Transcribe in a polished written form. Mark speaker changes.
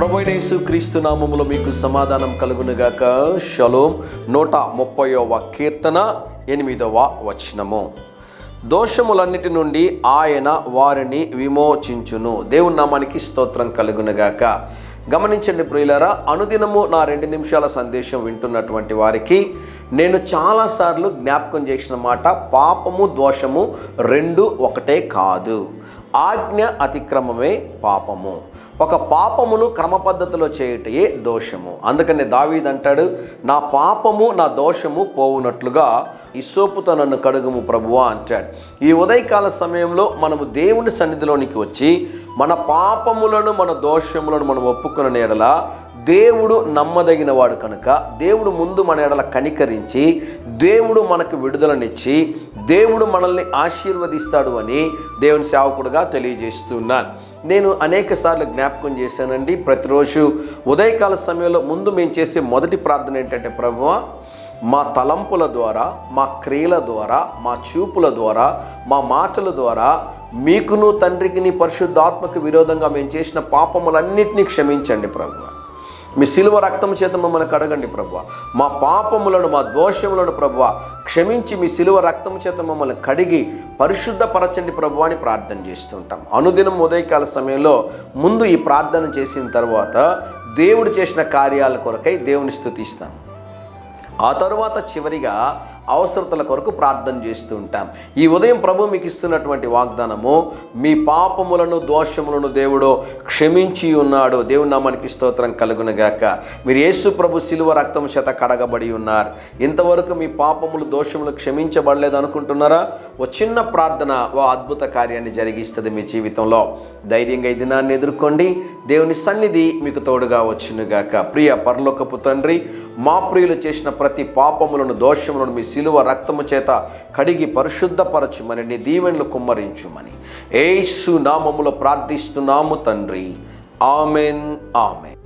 Speaker 1: ప్రభువైన యేసుక్రీస్తు నామములో మీకు సమాధానం కలుగునుగాక. షలోం. 130వ కీర్తన 8వ వచనము. దోషములన్నిటి నుండి ఆయన వారిని విమోచించును. దేవుని నామానికి స్తోత్రం కలుగునుగాక. గమనించండి ప్రియులారా, అనుదినము నా 2 నిమిషాల సందేశం వింటున్నటువంటి వారికి నేను చాలాసార్లు జ్ఞాపకం చేసిన మాట, పాపము దోషము రెండు ఒకటే కాదు. ఆజ్ఞ అతిక్రమమే పాపము. ఒక పాపమును క్రమ పద్ధతిలో చేయటయే దోషము. అందుకని దావీదు అంటాడు, నా పాపము నా దోషము పోవునట్లుగా ఇస్సోపుతో నన్ను కడుగుము ప్రభువా అంటాడు. ఈ ఉదయకాల సమయంలో మనము దేవుని సన్నిధిలోనికి వచ్చి మన పాపములను మన దోషములను మనం ఒప్పుకున్న ఎడల దేవుడు నమ్మదగిన వాడు కనుక దేవుడు ముందు మన ఎడల కనికరించి దేవుడు మనకు విడుదలనిచ్చి దేవుడు మనల్ని ఆశీర్వదిస్తాడు అని దేవుని సేవకుడుగా తెలియజేస్తున్నాను. నేను అనేక సార్లు జ్ఞాపకం చేశానండి. ప్రతిరోజు ఉదయకాల సమయంలో ముందు మేము చేసే మొదటి ప్రార్థన ఏంటంటే, ప్రభువా మా తలంపుల ద్వారా, మా క్రియల ద్వారా, మా చూపుల ద్వారా, మా మాటల ద్వారా మీకును తండ్రికి పరిశుద్ధాత్మకు విరోధంగా మేము చేసిన పాపములన్నింటినీ క్షమించండి ప్రభువా. మీ సిలువ రక్తం చేత మమ్మల్ని కడగండి ప్రభువా. మా పాపములను మా దోషములను ప్రభువా క్షమించి మీ సిలువ రక్తం చేత మమ్మల్ని కడిగి పరిశుద్ధపరచండి ప్రభువా అని ప్రార్థన చేస్తుంటాం. అనుదినం ఉదయకాల సమయంలో ముందు ఈ ప్రార్థన చేసిన తర్వాత దేవుడు చేసిన కార్యాల కొరకై దేవుని స్తుతిస్తాం. ఆ తరువాత చివరిగా అవసరతల కొరకు ప్రార్థన చేస్తూ ఉంటాం. ఈ ఉదయం ప్రభు మీకు ఇస్తున్నటువంటి వాగ్దానము, మీ పాపములను దోషములను దేవుడు క్షమించి ఉన్నాడు. దేవుని నామానికి స్తోత్రం కలుగునుగాక. మీరు యేసు ప్రభు సిలువ రక్తం చేత కడగబడి ఉన్నారు. ఇంతవరకు మీ పాపములు దోషములు క్షమించబడలేదు అనుకుంటున్నారా? ఓ చిన్న ప్రార్థన ఓ అద్భుత కార్యాన్ని జరిగిస్తుంది మీ జీవితంలో. ధైర్యంగా ఈ దినాన్ని ఎదుర్కోండి. దేవుని సన్నిధి మీకు తోడుగా వచ్చునుగాక. ప్రియ పరలోకపు తండ్రి, మా ప్రియులు చేసిన ప్రతి పాపములను దోషములను మీ సిలువ రక్తము చేత కడిగి పరిశుద్ధపరచుమని, నీ దీవెనలు కుమ్మరించుమని యేసు నామములో ప్రార్థిస్తున్నాము తండ్రి. Amen, amen.